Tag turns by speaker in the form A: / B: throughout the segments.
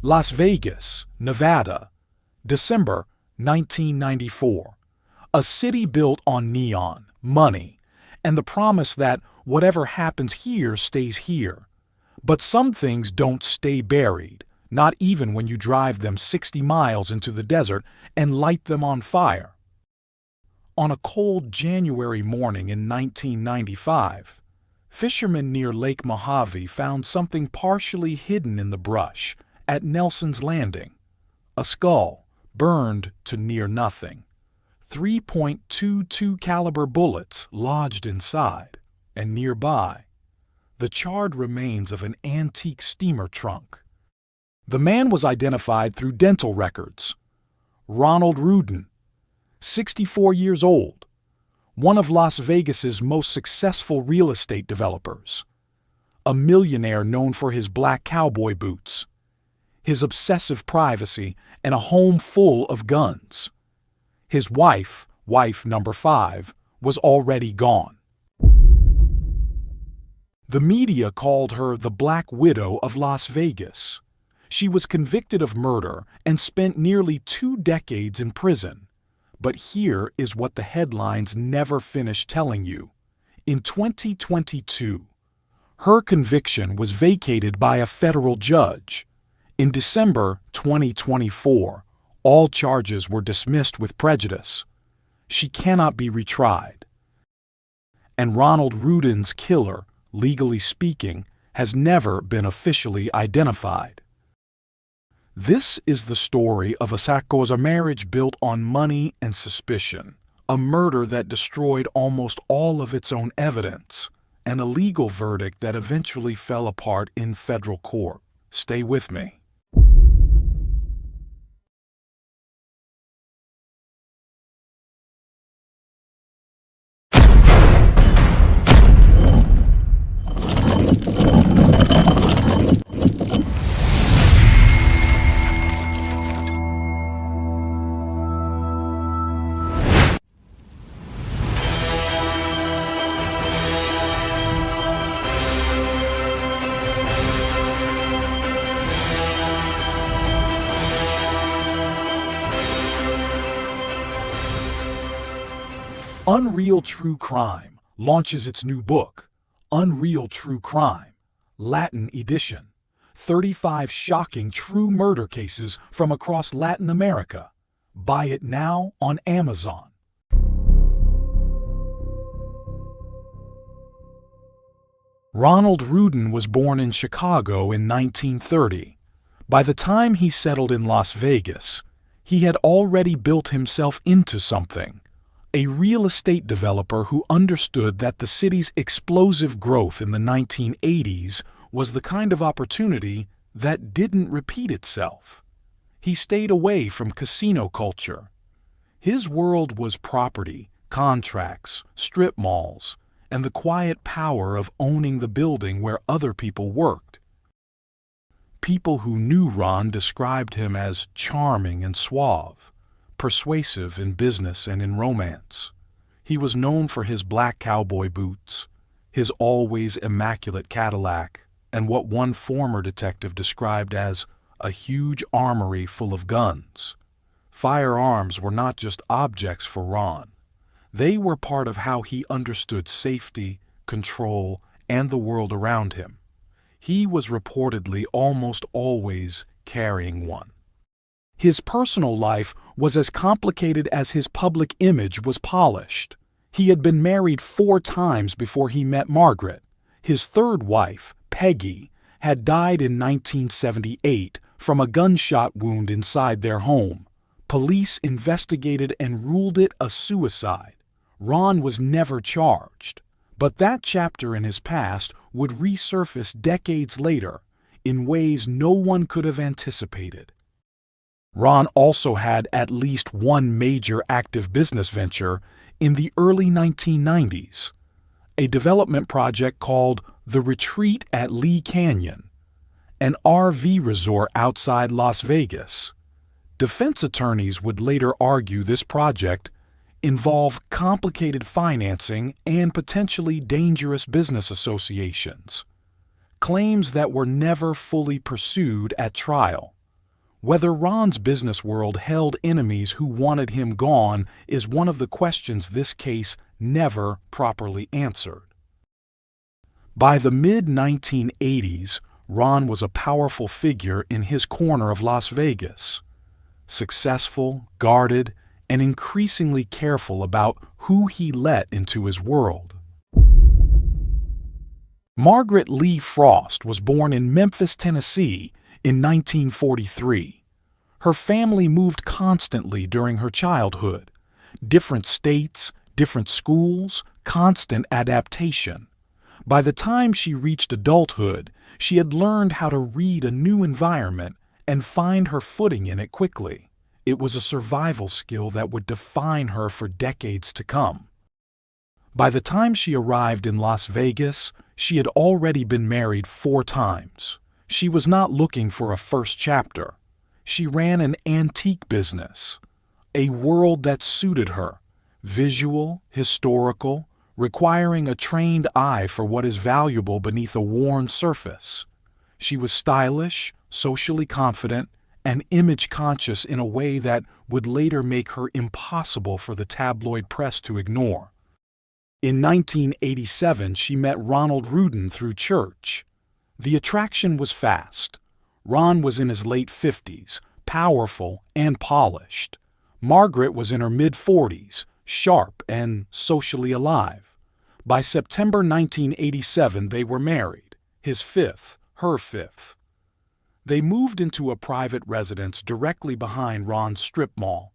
A: Las Vegas, Nevada, December 1994. A city built on neon, money, and the promise that whatever happens here stays here. But some things don't stay buried, not even when you drive them 60 miles into the desert and light them on fire. On a cold January morning in 1995, fishermen near Lake Mojave found something partially hidden in the brush at Nelson's Landing. A skull, burned to near nothing. 3.22 caliber bullets lodged inside, and nearby, the charred remains of an antique steamer trunk. The man was identified through dental records. Ronald Rudin, 64 years old, one of Las Vegas's most successful real estate developers. A millionaire known for his black cowboy boots, his obsessive privacy, and a home full of guns. His wife number 5, was already gone. The media called her the Black Widow of Las Vegas. She was convicted of murder and spent nearly 2 decades in prison. But here is what the headlines never finish telling you. In 2022, her conviction was vacated by a federal judge. In December 2024, all charges were dismissed with prejudice. She cannot be retried. And Ronald Rudin's killer, legally speaking, has never been officially identified. This is the story of a marriage built on money and suspicion, a murder that destroyed almost all of its own evidence, and a legal verdict that eventually fell apart in federal court. Stay with me. Unreal True Crime launches its new book, Unreal True Crime, Latin edition. 35 shocking true murder cases from across Latin America. Buy it now on Amazon. Ronald Rudin was born in Chicago in 1930. By the time he settled in Las Vegas, he had already built himself into something. A real estate developer who understood that the city's explosive growth in the 1980s was the kind of opportunity that didn't repeat itself. He stayed away from casino culture. His world was property, contracts, strip malls, and the quiet power of owning the building where other people worked. People who knew Ron described him as charming and suave, persuasive in business and in romance. He was known for his black cowboy boots, his always immaculate Cadillac, and what one former detective described as a huge armory full of guns. Firearms were not just objects for Ron. They were part of how he understood safety, control, and the world around him. He was reportedly almost always carrying one. His personal life was as complicated as his public image was polished. He had been married 4 times before he met Margaret. His third wife, Peggy, had died in 1978 from a gunshot wound inside their home. Police investigated and ruled it a suicide. Ron was never charged, but that chapter in his past would resurface decades later in ways no one could have anticipated. Ron also had at least one major active business venture in the early 1990s, a development project called The Retreat at Lee Canyon, an RV resort outside Las Vegas. Defense attorneys would later argue this project involved complicated financing and potentially dangerous business associations, claims that were never fully pursued at trial. Whether Ron's business world held enemies who wanted him gone is one of the questions this case never properly answered. By the mid-1980s, Ron was a powerful figure in his corner of Las Vegas. Successful, guarded, and increasingly careful about who he let into his world. Margaret Lee Frost was born in Memphis, Tennessee in 1943. Her family moved constantly during her childhood. Different states, different schools, constant adaptation. By the time she reached adulthood, she had learned how to read a new environment and find her footing in it quickly. It was a survival skill that would define her for decades to come. By the time she arrived in Las Vegas, she had already been married 4 times. She was not looking for a first chapter. She ran an antique business, a world that suited her, visual, historical, requiring a trained eye for what is valuable beneath a worn surface. She was stylish, socially confident, and image-conscious in a way that would later make her impossible for the tabloid press to ignore. In 1987, she met Ronald Rudin through church. The attraction was fast. Ron was in his late 50s, powerful and polished. Margaret was in her mid-40s, sharp and socially alive. By September 1987, they were married, his 5th, her 5th. They moved into a private residence directly behind Ron's strip mall,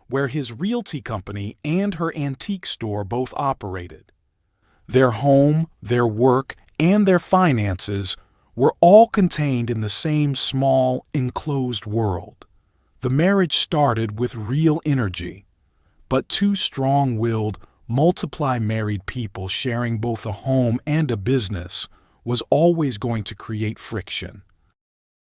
A: where his realty company and her antique store both operated. Their home, their work, and their finances were all contained in the same small, enclosed world. The marriage started with real energy, but 2 strong-willed, multiply-married people sharing both a home and a business was always going to create friction.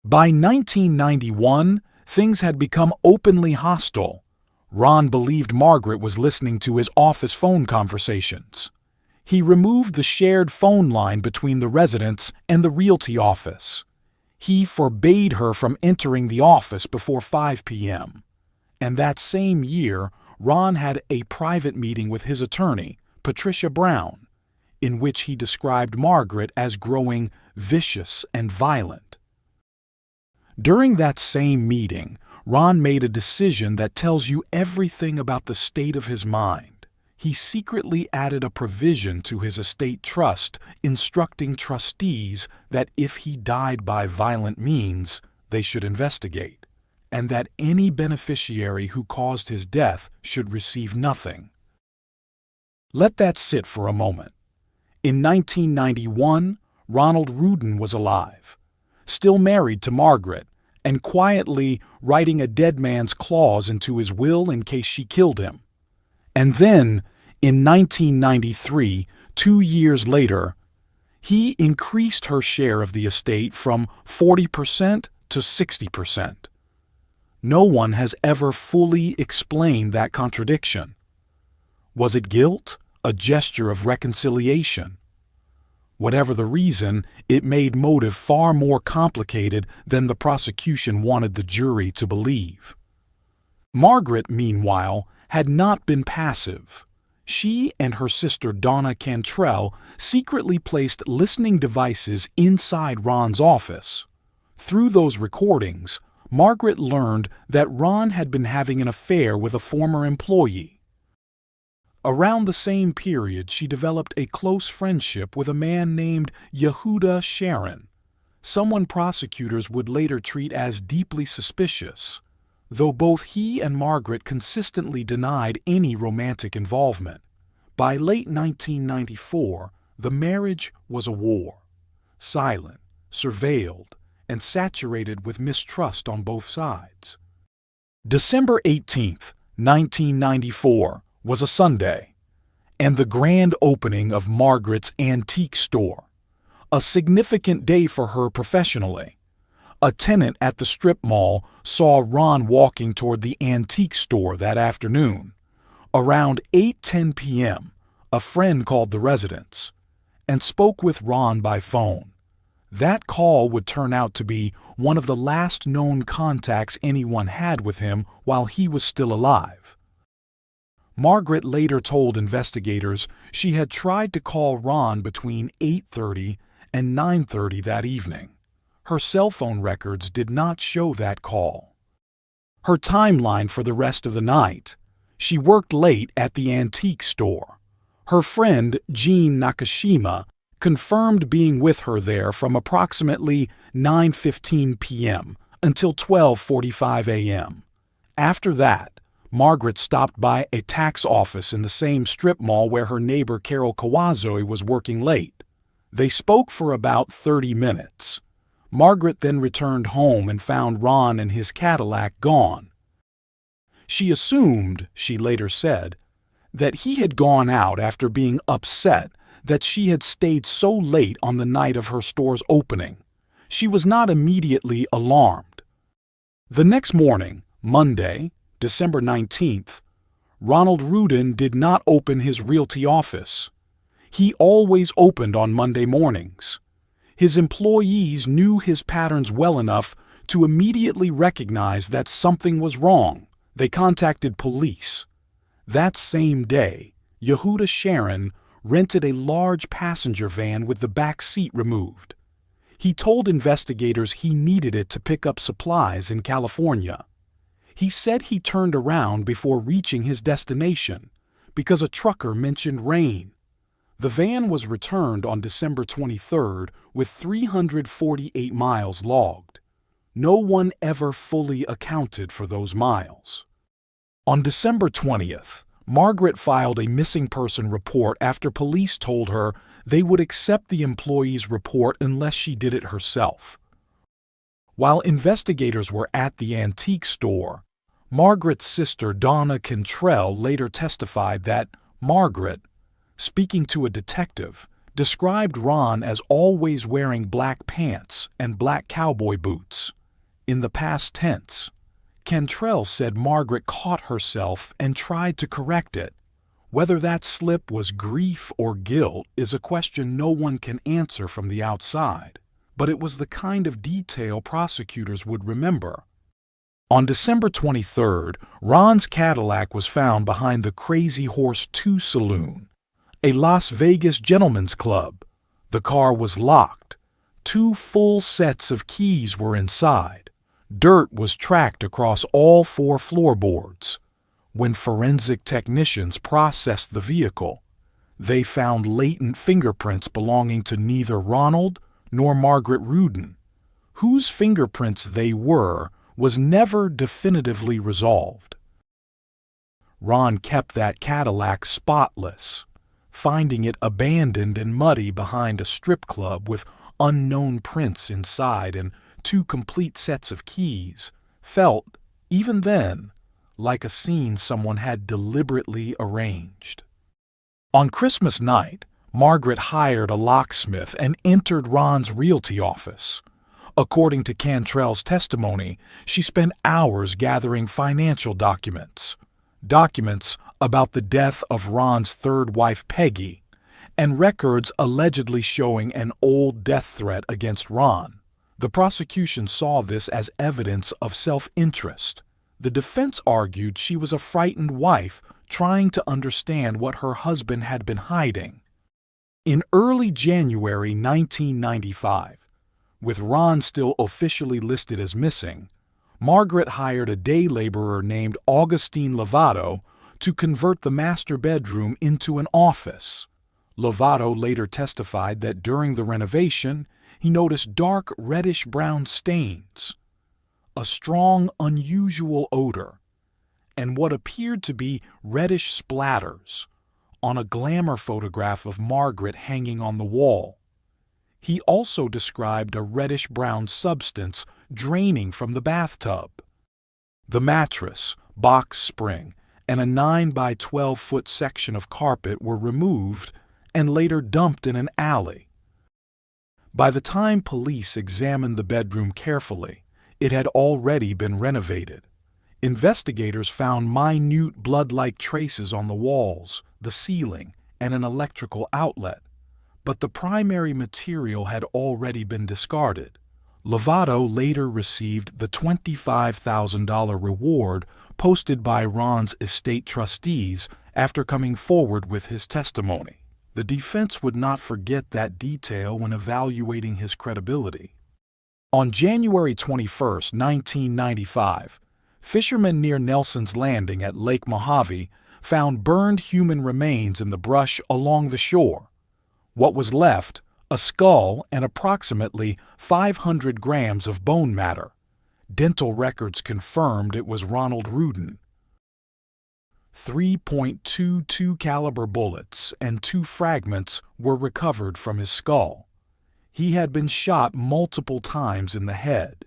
A: By 1991, things had become openly hostile. Ron believed Margaret was listening to his office phone conversations. He removed the shared phone line between the residence and the realty office. He forbade her from entering the office before 5 p.m. And that same year, Ron had a private meeting with his attorney, Patricia Brown, in which he described Margaret as growing vicious and violent. During that same meeting, Ron made a decision that tells you everything about the state of his mind. He secretly added a provision to his estate trust instructing trustees that if he died by violent means, they should investigate, and that any beneficiary who caused his death should receive nothing. Let that sit for a moment. In 1991, Ronald Rudin was alive, still married to Margaret, and quietly writing a dead man's clause into his will in case she killed him. And then, in 1993, 2 years later, he increased her share of the estate from 40% to 60%. No one has ever fully explained that contradiction. Was it guilt? A gesture of reconciliation? Whatever the reason, it made motive far more complicated than the prosecution wanted the jury to believe. Margaret, meanwhile, had not been passive. She and her sister Donna Cantrell secretly placed listening devices inside Ron's office. Through those recordings, Margaret learned that Ron had been having an affair with a former employee. Around the same period, she developed a close friendship with a man named Yehuda Sharon, someone prosecutors would later treat as deeply suspicious, though both he and Margaret consistently denied any romantic involvement. By late 1994, the marriage was a war, silent, surveilled, and saturated with mistrust on both sides. December 18, 1994, was a Sunday, and the grand opening of Margaret's antique store, a significant day for her professionally. A tenant at the strip mall saw Ron walking toward the antique store that afternoon. Around 8:10 p.m., a friend called the residence and spoke with Ron by phone. That call would turn out to be one of the last known contacts anyone had with him while he was still alive. Margaret later told investigators she had tried to call Ron between 8:30 and 9:30 that evening. Her cell phone records did not show that call. Her timeline for the rest of the night: she worked late at the antique store. Her friend, Jean Nakashima, confirmed being with her there from approximately 9:15 p.m. until 12:45 a.m. After that, Margaret stopped by a tax office in the same strip mall where her neighbor Carol Kawazoi was working late. They spoke for about 30 minutes. Margaret then returned home and found Ron and his Cadillac gone. She assumed, she later said, that he had gone out after being upset that she had stayed so late on the night of her store's opening. She was not immediately alarmed. The next morning, Monday, December 19th, Ronald Rudin did not open his realty office. He always opened on Monday mornings. His employees knew his patterns well enough to immediately recognize that something was wrong. They contacted police. That same day, Yehuda Sharon rented a large passenger van with the back seat removed. He told investigators he needed it to pick up supplies in California. He said he turned around before reaching his destination because a trucker mentioned rain. The van was returned on December 23rd with 348 miles logged. No one ever fully accounted for those miles. On December 20th, Margaret filed a missing person report after police told her they would accept the employee's report unless she did it herself. While investigators were at the antique store, Margaret's sister Donna Cantrell later testified that Margaret, speaking to a detective, described Ron as always wearing black pants and black cowboy boots. In the past tense, Cantrell said Margaret caught herself and tried to correct it. Whether that slip was grief or guilt is a question no one can answer from the outside, but it was the kind of detail prosecutors would remember. On December 23rd, Ron's Cadillac was found behind the Crazy Horse 2 Saloon, a Las Vegas gentleman's club. The car was locked. 2 full sets of keys were inside. Dirt was tracked across all 4 floorboards. When forensic technicians processed the vehicle, they found latent fingerprints belonging to neither Ronald nor Margaret Rudin. Whose fingerprints they were was never definitively resolved. Ron kept that Cadillac spotless. Finding it abandoned and muddy behind a strip club with unknown prints inside and 2 complete sets of keys felt, even then, like a scene someone had deliberately arranged. On Christmas night, Margaret hired a locksmith and entered Ron's realty office. According to Cantrell's testimony, she spent hours gathering financial documents about the death of Ron's third wife Peggy, and records allegedly showing an old death threat against Ron. The prosecution saw this as evidence of self-interest. The defense argued she was a frightened wife trying to understand what her husband had been hiding. In early January 1995, with Ron still officially listed as missing, Margaret hired a day laborer named Augustine Lovato to convert the master bedroom into an office. Lovato later testified that during the renovation, he noticed dark reddish-brown stains, a strong, unusual odor, and what appeared to be reddish splatters on a glamour photograph of Margaret hanging on the wall. He also described a reddish-brown substance draining from the bathtub. The mattress, box spring, and a 9 by 12-foot section of carpet were removed and later dumped in an alley. By the time police examined the bedroom carefully, it had already been renovated. Investigators found minute blood-like traces on the walls, the ceiling, and an electrical outlet. but the primary material had already been discarded. Lovato later received the $25,000 reward posted by Ron's estate trustees after coming forward with his testimony. The defense would not forget that detail when evaluating his credibility. On January 21, 1995, fishermen near Nelson's Landing at Lake Mojave found burned human remains in the brush along the shore. What was left, a skull and approximately 500 grams of bone matter. Dental records confirmed it was Ronald Rudin. 3.22 caliber bullets and 2 fragments were recovered from his skull. He had been shot multiple times in the head.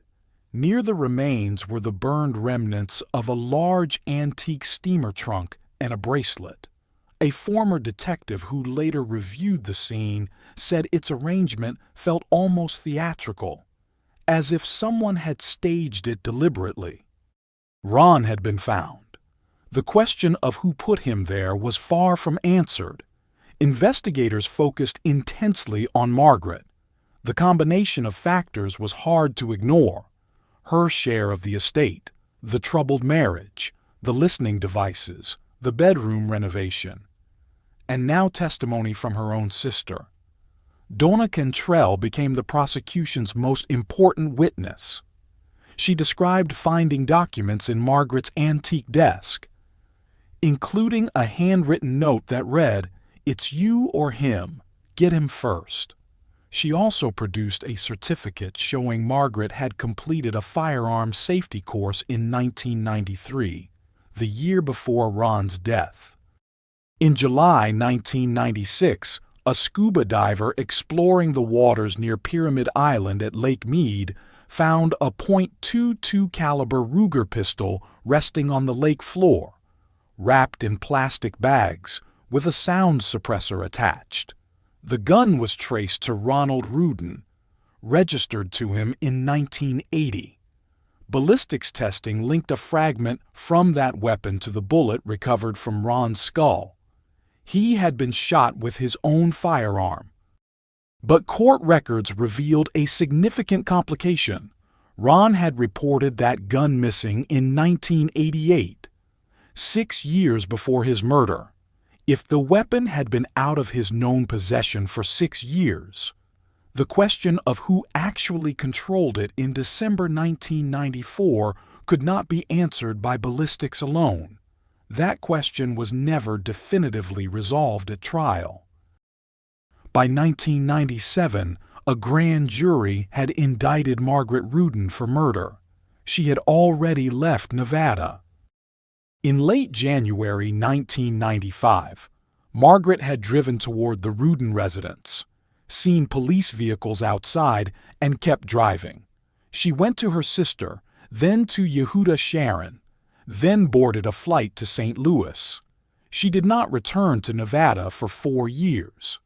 A: Near the remains were the burned remnants of a large antique steamer trunk and a bracelet. A former detective who later reviewed the scene said its arrangement felt almost theatrical, as if someone had staged it deliberately. Ron had been found. The question of who put him there was far from answered. Investigators focused intensely on Margaret. The combination of factors was hard to ignore. Her share of the estate, the troubled marriage, the listening devices, the bedroom renovation, and now testimony from her own sister. Donna Cantrell became the prosecution's most important witness. She described finding documents in Margaret's antique desk, including a handwritten note that read, "It's you or him. Get him first." She also produced a certificate showing Margaret had completed a firearms safety course in 1993, the year before Ron's death. In July 1996, a scuba diver exploring the waters near Pyramid Island at Lake Mead found a .22 caliber Ruger pistol resting on the lake floor, wrapped in plastic bags with a sound suppressor attached. The gun was traced to Ronald Rudin, registered to him in 1980. Ballistics testing linked a fragment from that weapon to the bullet recovered from Ron's skull. He had been shot with his own firearm. But court records revealed a significant complication. Ron had reported that gun missing in 1988, 6 years before his murder. If the weapon had been out of his known possession for 6 years, the question of who actually controlled it in December 1994 could not be answered by ballistics alone. That question was never definitively resolved at trial. By 1997, a grand jury had indicted Margaret Rudin for murder. She had already left Nevada. In late January 1995, Margaret had driven toward the Rudin residence, seen police vehicles outside, and kept driving. She went to her sister, then to Yehuda Sharon, then boarded a flight to St. Louis. She did not return to Nevada for 4 years.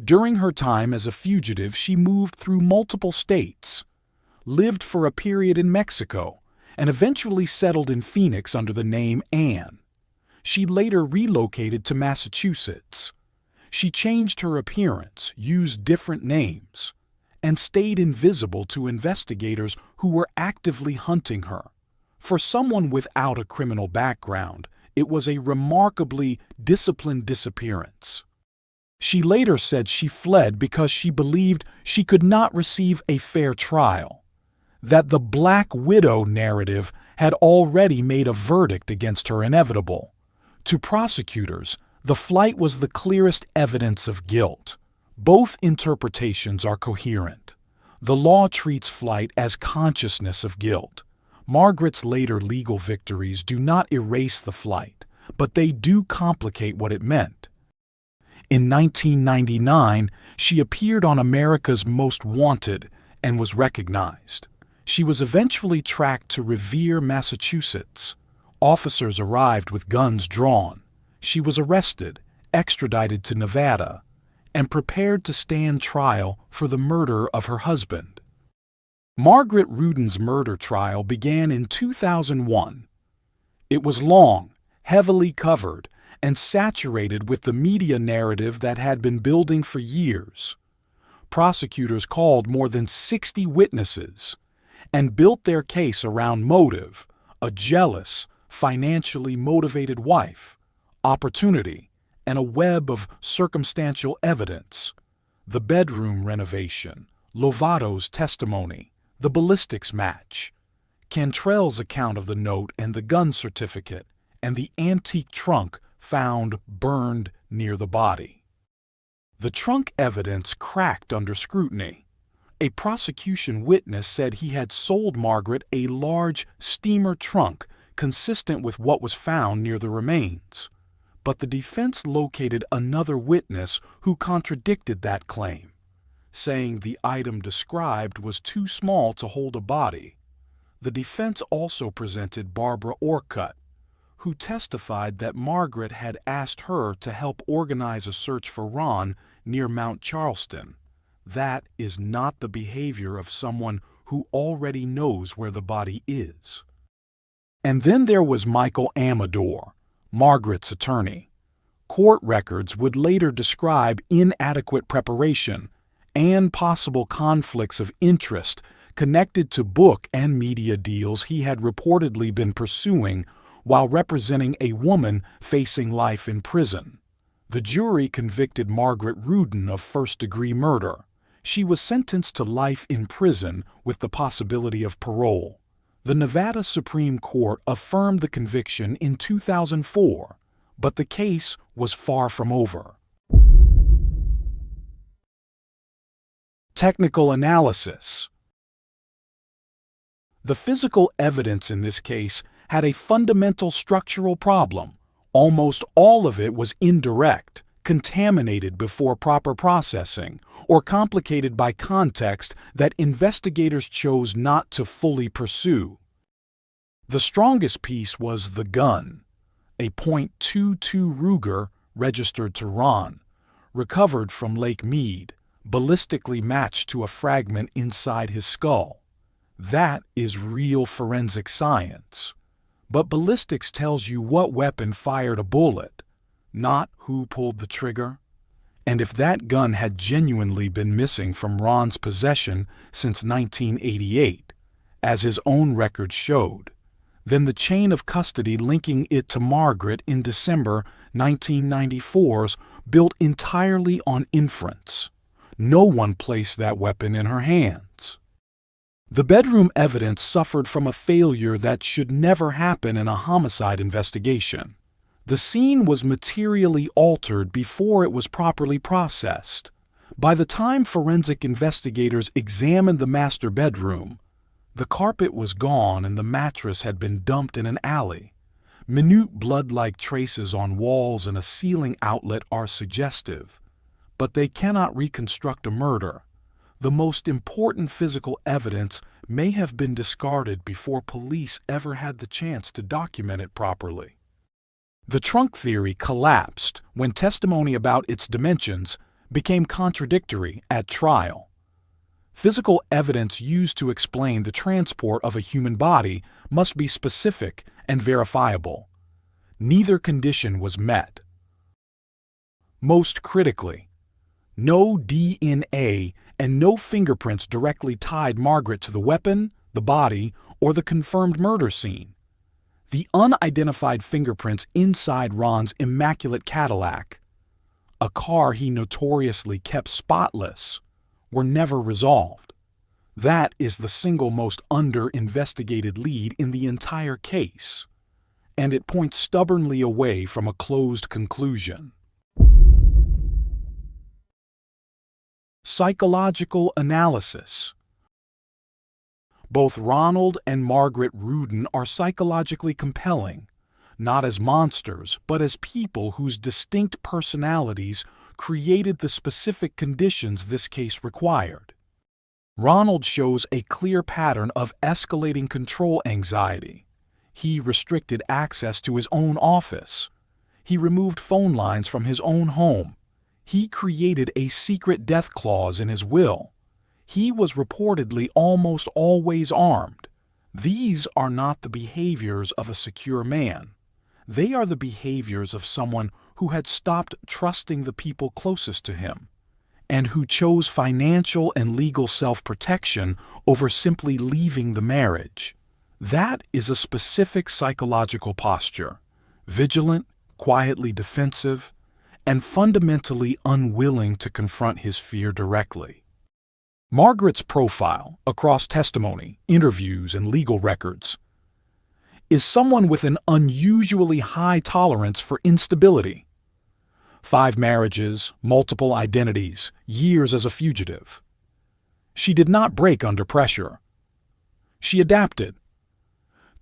A: During her time as a fugitive, she moved through multiple states, lived for a period in Mexico, and eventually settled in Phoenix under the name Anne. She later relocated to Massachusetts. She changed her appearance, used different names, and stayed invisible to investigators who were actively hunting her. For someone without a criminal background, it was a remarkably disciplined disappearance. She later said she fled because she believed she could not receive a fair trial, that the Black Widow narrative had already made a verdict against her inevitable. To prosecutors, the flight was the clearest evidence of guilt. Both interpretations are coherent. The law treats flight as consciousness of guilt. Margaret's later legal victories do not erase the flight, but they do complicate what it meant. In 1999, she appeared on America's Most Wanted and was recognized. She was eventually tracked to Revere, Massachusetts. Officers arrived with guns drawn. She was arrested, extradited to Nevada, and prepared to stand trial for the murder of her husband. Margaret Rudin's murder trial began in 2001. It was long, heavily covered, and saturated with the media narrative that had been building for years. Prosecutors called more than 60 witnesses and built their case around motive: a jealous, financially motivated wife, opportunity, and a web of circumstantial evidence. The bedroom renovation, Lovato's testimony, the ballistics match, Cantrell's account of the note and the gun certificate, and the antique trunk found burned near the body. The trunk evidence cracked under scrutiny. A prosecution witness said he had sold Margaret a large steamer trunk consistent with what was found near the remains. But the defense located another witness who contradicted that claim, saying the item described was too small to hold a body. The defense also presented Barbara Orcutt, who testified that Margaret had asked her to help organize a search for Ron near Mount Charleston. That is not the behavior of someone who already knows where the body is. And then there was Michael Amador, Margaret's attorney. Court records would later describe inadequate preparation and possible conflicts of interest connected to book and media deals he had reportedly been pursuing while representing a woman facing life in prison. The jury convicted Margaret Rudin of first-degree murder. She was sentenced to life in prison with the possibility of parole. The Nevada Supreme Court affirmed the conviction in 2004, but the case was far from over. Technical analysis. The physical evidence in this case had a fundamental structural problem. Almost all of it was indirect, contaminated before proper processing, or complicated by context that investigators chose not to fully pursue. The strongest piece was the gun, a .22 Ruger registered to Ron, recovered from Lake Mead, ballistically matched to a fragment inside his skull. That is real forensic science. But ballistics tells you what weapon fired a bullet, not who pulled the trigger. And if that gun had genuinely been missing from Ron's possession since 1988, as his own record showed, then the chain of custody linking it to Margaret in December 1994's built entirely on inference. No one placed that weapon in her hands. The bedroom evidence suffered from a failure that should never happen in a homicide investigation. The scene was materially altered before it was properly processed. By the time forensic investigators examined the master bedroom, the carpet was gone and the mattress had been dumped in an alley. Minute blood-like traces on walls and a ceiling outlet are suggestive, but they cannot reconstruct a murder. The most important physical evidence may have been discarded before police ever had the chance to document it properly. The trunk theory collapsed when testimony about its dimensions became contradictory at trial. Physical evidence used to explain the transport of a human body must be specific and verifiable. Neither condition was met. Most critically, no DNA and no fingerprints directly tied Margaret to the weapon, the body, or the confirmed murder scene. The unidentified fingerprints inside Ron's immaculate Cadillac, a car he notoriously kept spotless, were never resolved. That is the single most under-investigated lead in the entire case, and it points stubbornly away from a closed conclusion. Psychological analysis. Both Ronald and Margaret Rudin are psychologically compelling, not as monsters, but as people whose distinct personalities created the specific conditions this case required. Ronald shows a clear pattern of escalating control anxiety. He restricted access to his own office. He removed phone lines from his own home. He created a secret death clause in his will. He was reportedly almost always armed. These are not the behaviors of a secure man. They are the behaviors of someone who had stopped trusting the people closest to him, and who chose financial and legal self-protection over simply leaving the marriage. That is a specific psychological posture, vigilant, quietly defensive, and fundamentally unwilling to confront his fear directly. Margaret's profile, across testimony, interviews, and legal records, is someone with an unusually high tolerance for instability. 5 marriages, multiple identities, years as a fugitive. She did not break under pressure. She adapted.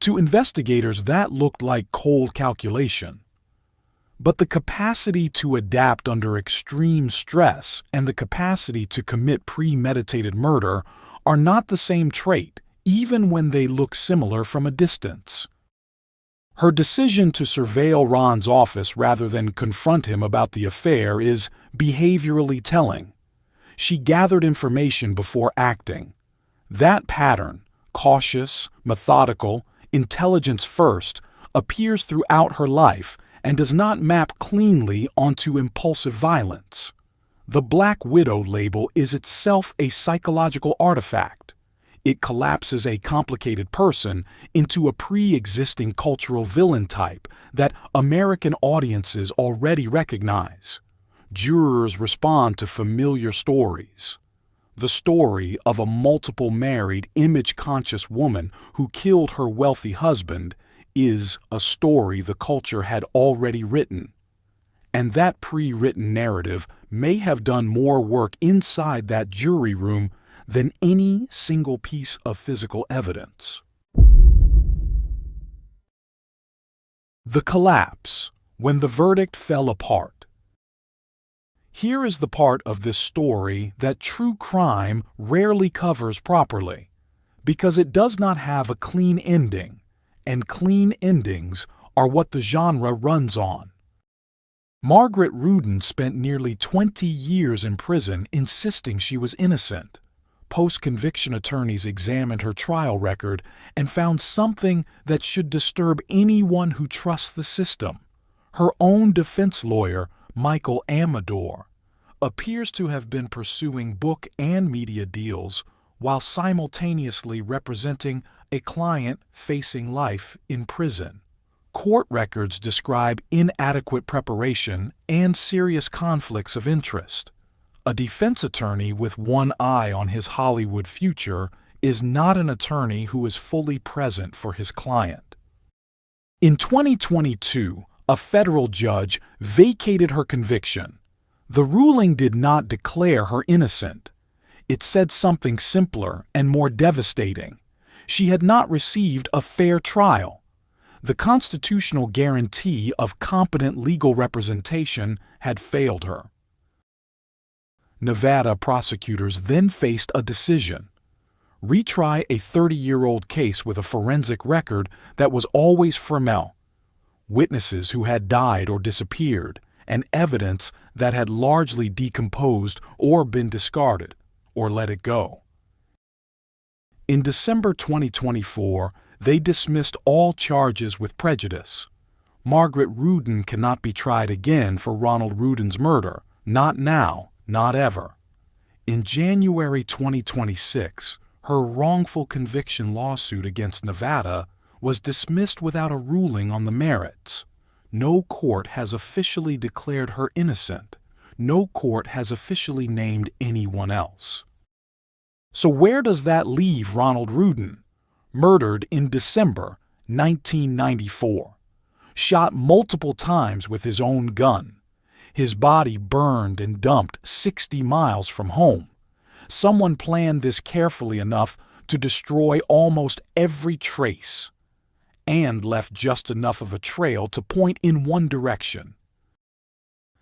A: To investigators, that looked like cold calculation. But the capacity to adapt under extreme stress and the capacity to commit premeditated murder are not the same trait, even when they look similar from a distance. Her decision to surveil Ron's office rather than confront him about the affair is behaviorally telling. She gathered information before acting. That pattern, cautious, methodical, intelligence first, appears throughout her life and does not map cleanly onto impulsive violence. The Black Widow label is itself a psychological artifact. It collapses a complicated person into a pre-existing cultural villain type that American audiences already recognize. Jurors respond to familiar stories. The story of a multiple married, image-conscious woman who killed her wealthy husband is a story the culture had already written. And that pre-written narrative may have done more work inside that jury room than any single piece of physical evidence. The collapse, when the verdict fell apart. Here is the part of this story that true crime rarely covers properly, because it does not have a clean ending, and clean endings are what the genre runs on. Margaret Rudin spent nearly 20 years in prison insisting she was innocent. Post-conviction attorneys examined her trial record and found something that should disturb anyone who trusts the system. Her own defense lawyer, Michael Amador, appears to have been pursuing book and media deals while simultaneously representing a client facing life in prison. Court records describe inadequate preparation and serious conflicts of interest. A defense attorney with one eye on his Hollywood future is not an attorney who is fully present for his client. In 2022, a federal judge vacated her conviction. The ruling did not declare her innocent. It said something simpler and more devastating. She had not received a fair trial. The constitutional guarantee of competent legal representation had failed her. Nevada prosecutors then faced a decision: retry a 30-year-old case with a forensic record that was always formel, witnesses who had died or disappeared, and evidence that had largely decomposed or been discarded, or let it go. In December 2024, they dismissed all charges with prejudice. Margaret Rudin cannot be tried again for Ronald Rudin's murder, not now, not ever. In January 2026, her wrongful conviction lawsuit against Nevada was dismissed without a ruling on the merits. No court has officially declared her innocent. No court has officially named anyone else. So where does that leave Ronald Rudin? Murdered in December 1994. Shot multiple times with his own gun. His body burned and dumped 60 miles from home. Someone planned this carefully enough to destroy almost every trace, and left just enough of a trail to point in one direction.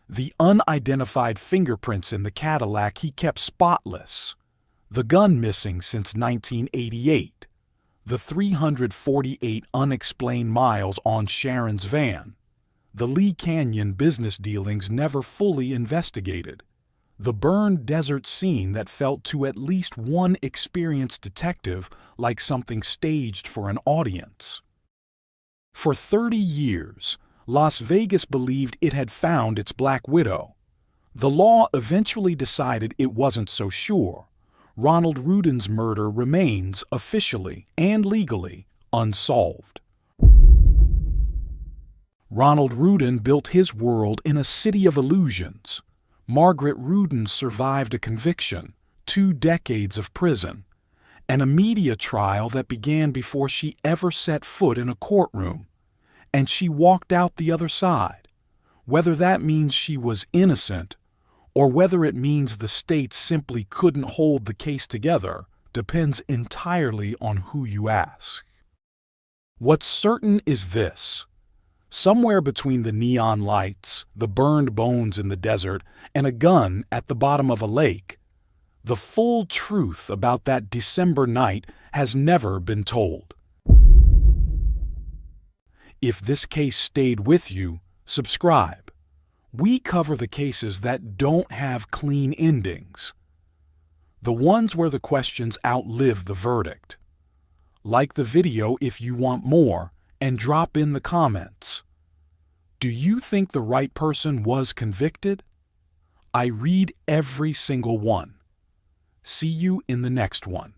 A: The unidentified fingerprints in the Cadillac he kept spotless. The gun missing since 1988. The 348 unexplained miles on Sharon's van. The Lee Canyon business dealings never fully investigated. The burned desert scene that felt to at least one experienced detective like something staged for an audience. For 30 years, Las Vegas believed it had found its Black Widow. The law eventually decided it wasn't so sure. Ronald Rudin's murder remains, officially and legally, unsolved. Ronald Rudin built his world in a city of illusions. Margaret Rudin survived a conviction, 2 decades of prison, and a media trial that began before she ever set foot in a courtroom. And she walked out the other side. Whether that means she was innocent, or whether it means the state simply couldn't hold the case together, depends entirely on who you ask. What's certain is this. Somewhere between the neon lights, the burned bones in the desert, and a gun at the bottom of a lake, the full truth about that December night has never been told. If this case stayed with you, subscribe. We cover the cases that don't have clean endings, the ones where the questions outlive the verdict. Like the video if you want more, and drop in the comments. Do you think the right person was convicted? I read every single one. See you in the next one.